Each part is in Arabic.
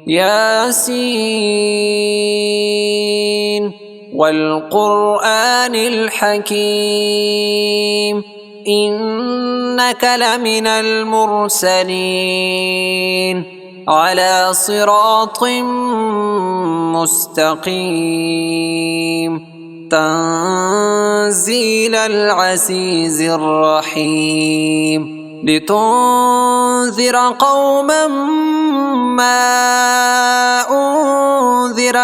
ياسين والقرآن الحكيم إنك لمن المرسلين على صراط مستقيم تنزيل العزيز الرحيم لتنذر قوما ما أنذر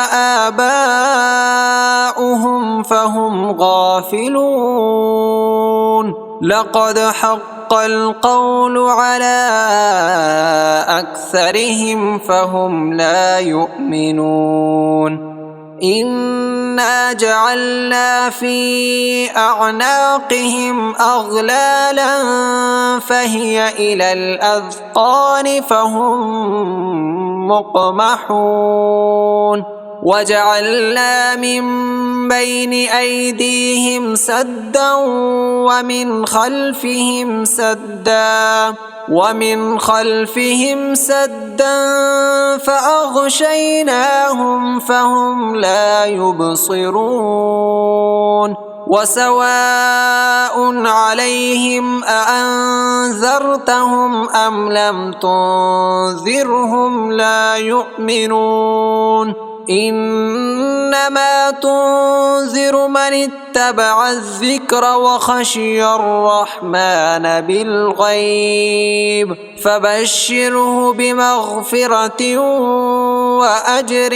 آباؤهم فهم غافلون لقد حق القول على أكثرهم فهم لا يؤمنون إنا جعلنا في أعناقهم أغلالا فهي إلى الأذقان فهم مقمحون وجعلنا من بين أيديهم سدا ومن خلفهم سدا فأغشيناهم فهم لا يبصرون وسواء عليهم أأنذرتهم أم لم تنذرهم لا يؤمنون إنما تنذر من اتبع الذكر وخشي الرحمن بالغيب فبشره بمغفرة وأجر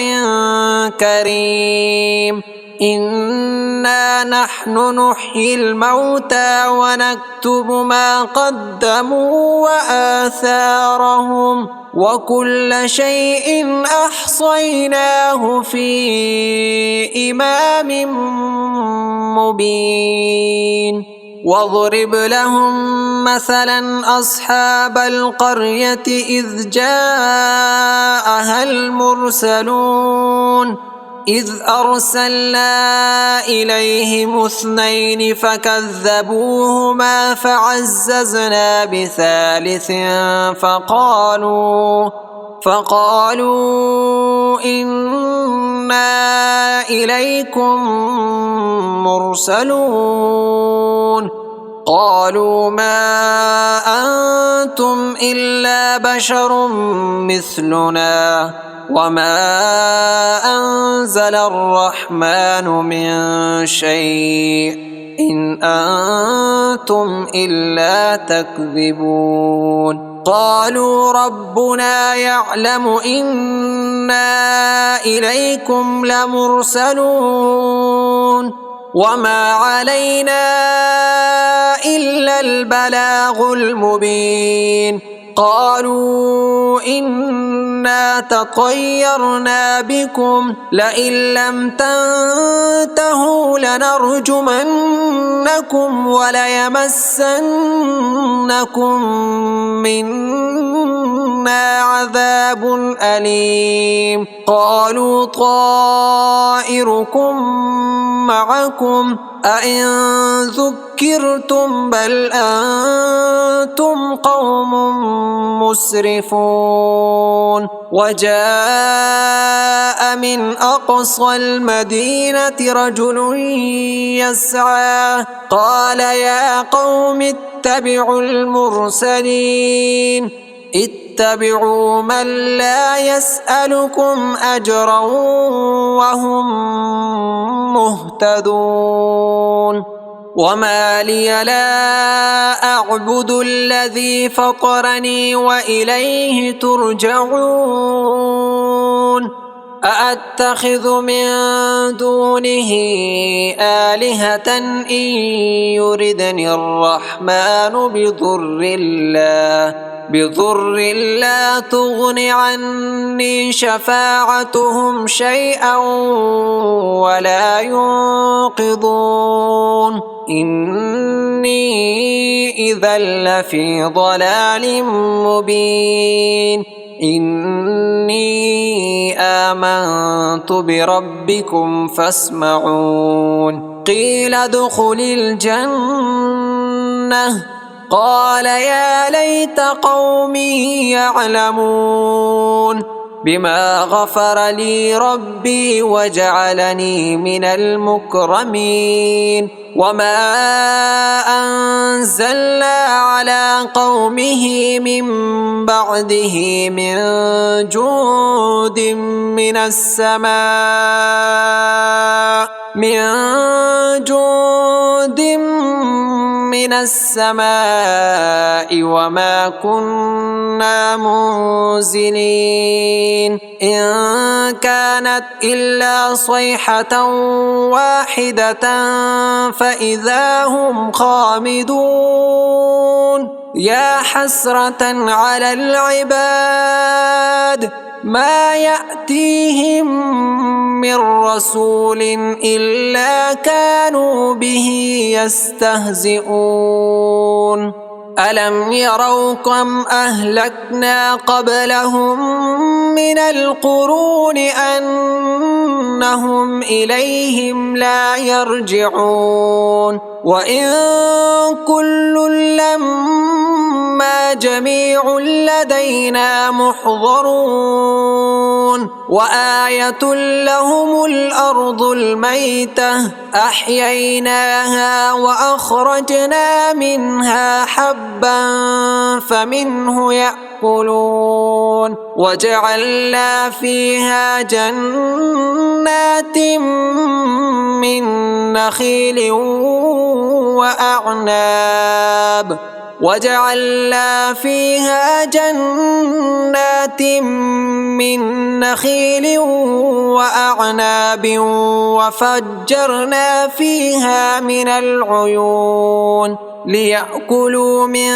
كريم إنا نحن نحيي الموتى ونكتب ما قدموا وآثارهم وكل شيء أحصيناه في إمام مبين واضرب لهم مثلا أصحاب القرية إذ جاءها المرسلون إذ أرسلنا إليهم 2 فكذبوهما فعززنا بثالث فقالوا إنا إليكم مرسلون قالوا ما أنتم إلا بشر مثلنا وما أنزل الرحمن من شيء إن أنتم إلا تكذبون قالوا ربنا يعلم إنا إليكم لمرسلون وما علينا إلا البلاغ المبين قالوا إنا تطيرنا بكم لئن لم تنتهوا لنرجمنكم وليمسنكم منا عذاب أليم قالوا طائركم معكم أئن ذكرتم بل أنتم قوم مسرفون وجاء من أقصى المدينة رجل يسعى قال يا قوم اتبعوا المرسلين اتبعوا من لا يسألكم أجرا وهم مهتدون وما لي لا أعبد الذي فطرني وإليه ترجعون أأتخذ من دونه آلهة إن يردني الرحمن بضر لا تغن عني شفاعتهم شيئا ولا ينقذون إني إذا لفي ضلال مبين إني آمنت بربكم فاسمعون قيل ادخل الجنة قال يا ليت قومي يعلمون بما غفر لي ربي وجعلني من المكرمين وما أنزلنا على قومه من بعده من جند من السماء وما كنا منزلين إن كانت إلا صيحة واحدة فإذا هم خامدون يا حسرة على العباد ما يأتيهم من رسول إلا كانوا به يستهزئون ألم يروا كم أهلكنا قبلهم من القرون أنهم إليهم لا يرجعون وإن كل لما جميع لدينا محضرون وآية لهم الأرض الميتة أحييناها وأخرجنا منها حبا فمنه يأكلون وجعلنا فيها جنات من نخيل وأعناب وفجرنا فيها من العيون ليأكلوا من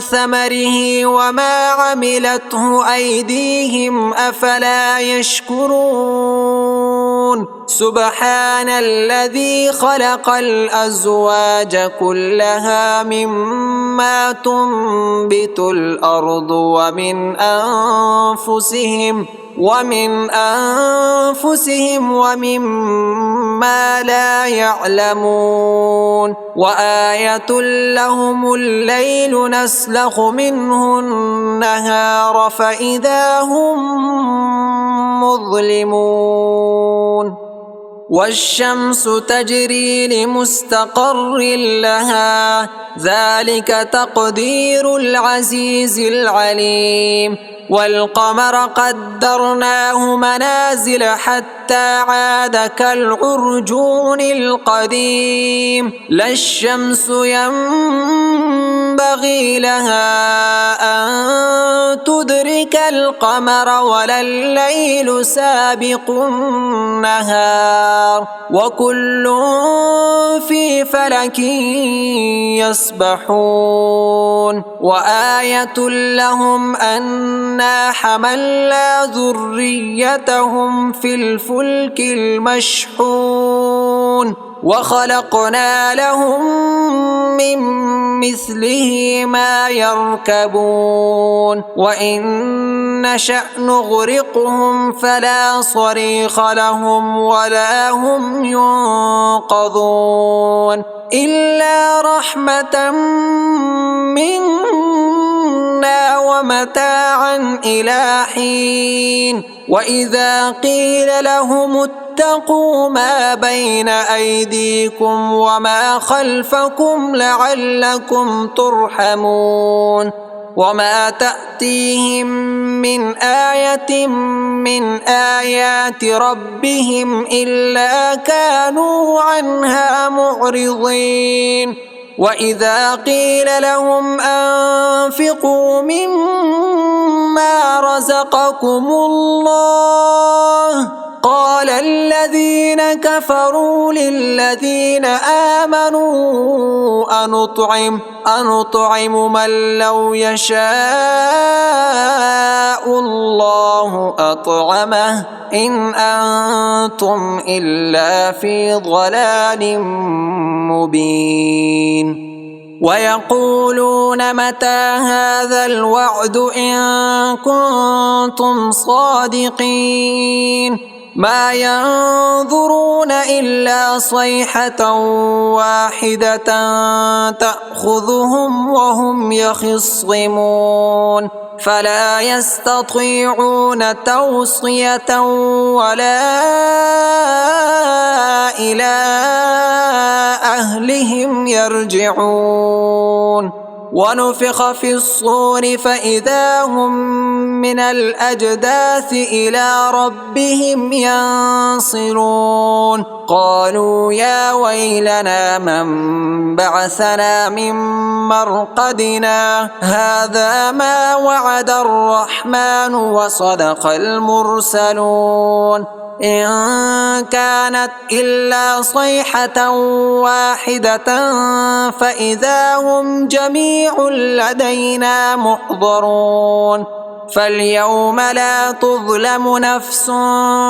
ثمره وما عملته أيديهم أفلا يشكرون سبحان الذي خلق الأزواج كلها مما تنبت الأرض ومن أنفسهم ومما لا يعلمون وآية لهم الليل نسلخ منه النهار فإذا هم مظلمون والشمس تجري لمستقر لها ذلك تقدير العزيز العليم والقمر قدرناه منازل حتى عاد كالعرجون القديم لا الشمس ينبغي لها أن تدرك القمر ولا الليل سابق النهار وكل في فلك يسبحون وآية لهم أنا حملنا ذريتهم في الفلك المشحون وخلقنا لهم من مثله ما يركبون وإن نشأ نغرقهم فلا صريخ لهم ولا هم ينقذون إلا رحمة منا ومتاعا إلى حين وإذا قيل لهم اتقوا ما بين أيديكم وما خلفكم لعلكم ترحمون وما تأتيهم من آية من آيات ربهم إلا كانوا عنها معرضين وإذا قيل لهم أنفقوا مما رزقكم الله قال الذين كفروا للذين آمنوا أنطعم من لو يشاء الله أطعمه إن أنتم إلا في ضلال مبين ويقولون متى هذا الوعد إن كنتم صادقين ما ينظرون إلا صيحة واحدة تأخذهم وهم يخصمون فلا يستطيعون توصية ولا إلى أهلهم يرجعون ونفخ في الصور فإذا هم من الأجداث إلى ربهم ينصرون قالوا يا ويلنا من بعثنا من مرقدنا هذا ما وعد الرحمن وصدق المرسلون إن كانت إلا صيحة واحدة فإذا هم جميع لدينا محضرون فاليوم لا تظلم نفس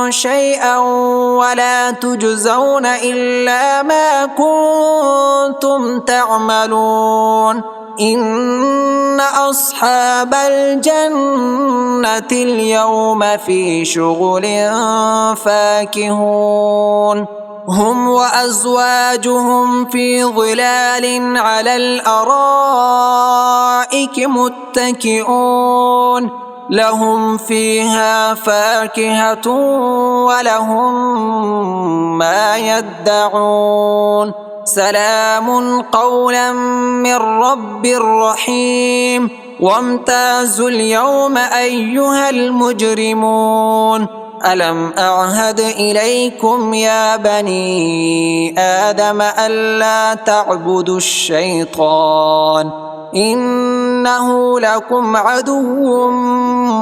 شيئا ولا تجزون إلا ما كنتم تعملون إن أصحاب الجنة اليوم في شغل فاكهون هم وأزواجهم في ظلال على الأرائك متكئون لهم فيها فاكهة ولهم ما يدعون سلام قولا من رب رحيم وامتازوا اليوم أيها المجرمون ألم أعهد إليكم يا بني آدم ألا تعبدوا الشيطان إنه لكم عدو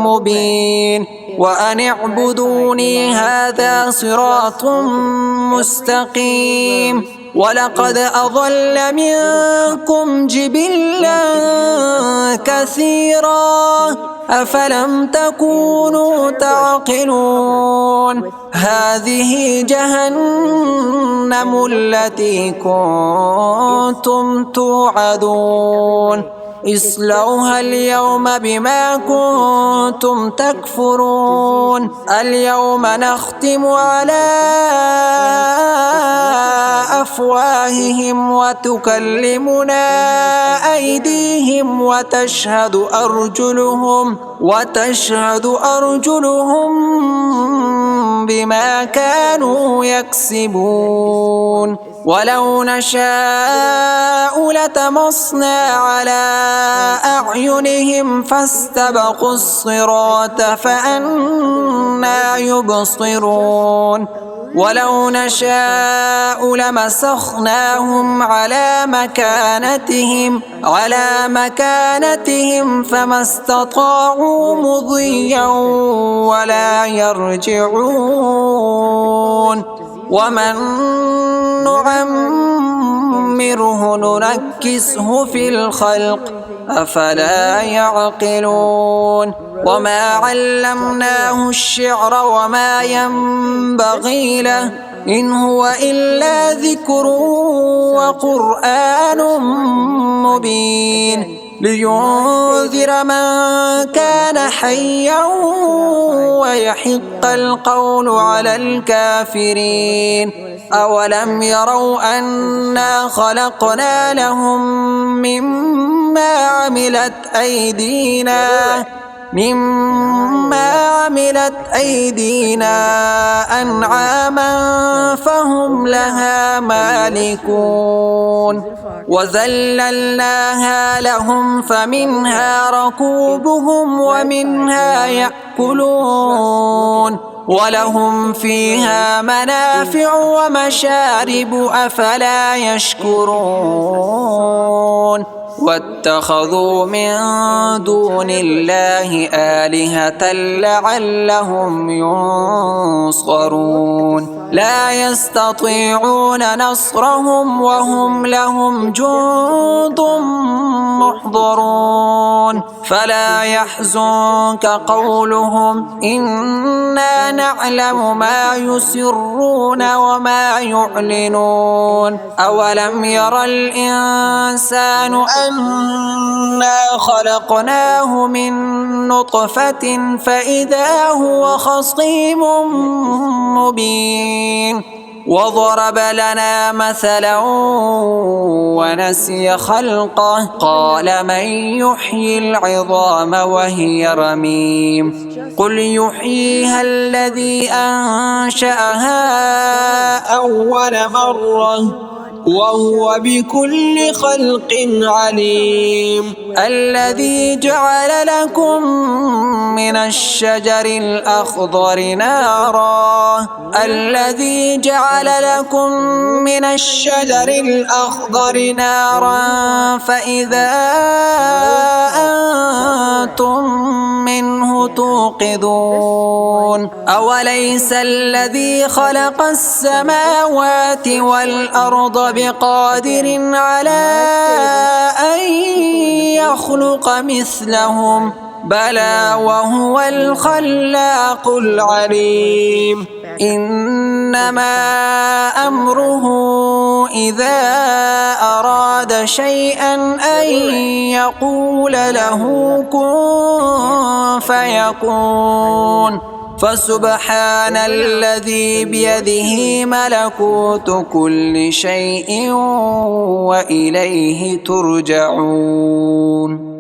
مبين وأن اعبدوني هذا صراط مستقيم ولقد أضل منكم جبلا كثيرا أفلم تكونوا تعقلون هذه جهنم التي كنتم توعدون اصلوها اليوم بما كنتم تكفرون اليوم نختم على أفواههم وتكلمنا أيديهم وتشهد أرجلهم بما كانوا يكسبون ولو نشاء لتمصنا على أعينهم فاستبقوا الصراط فأنى يبصرون ولو نشاء لمسخناهم على مكانتهم فما استطاعوا مضيا ولا يرجعون ومن نعمره ننكسه في الخلق أفلا يعقلون وما علمناه الشعر وما ينبغي له إن هو إلا ذكر وقرآن مبين لينذر من كان حيا ويحق القول على الكافرين أولم يروا أنا خلقنا لهم مما عملت أيدينا أنعاما فهم لها مالكون وذللناها لهم فمنها ركوبهم ومنها يأكلون ولهم فيها منافع ومشارب أفلا يشكرون واتخذوا من دون الله آلهة لعلهم ينصرون لا يستطيعون نصرهم وهم لهم جند محضرون فلا يحزنك قولهم إنا نعلم ما يسرون وما يعلنون أولم ير الإنسان أنا خلقناه من نطفة فإذا هو خصيم مبين وضرب لنا مثلا ونسي خلقه قال من يحيي العظام وهي رميم قل يحييها الذي أنشأها أول مرة وهو بكل خلق عليم الذي جعل لكم من الشجر الأخضر نارا فإذا أنتم منه توقدون أوليس الذي خلق السماوات والأرض بقادر على أن يخلق مثلهم بلى وهو الخلاق العليم إنما أمره إذا أراد شيئا أن يقول له كن فيكون فسبحان الذي بيده ملكوت كل شيء وإليه ترجعون.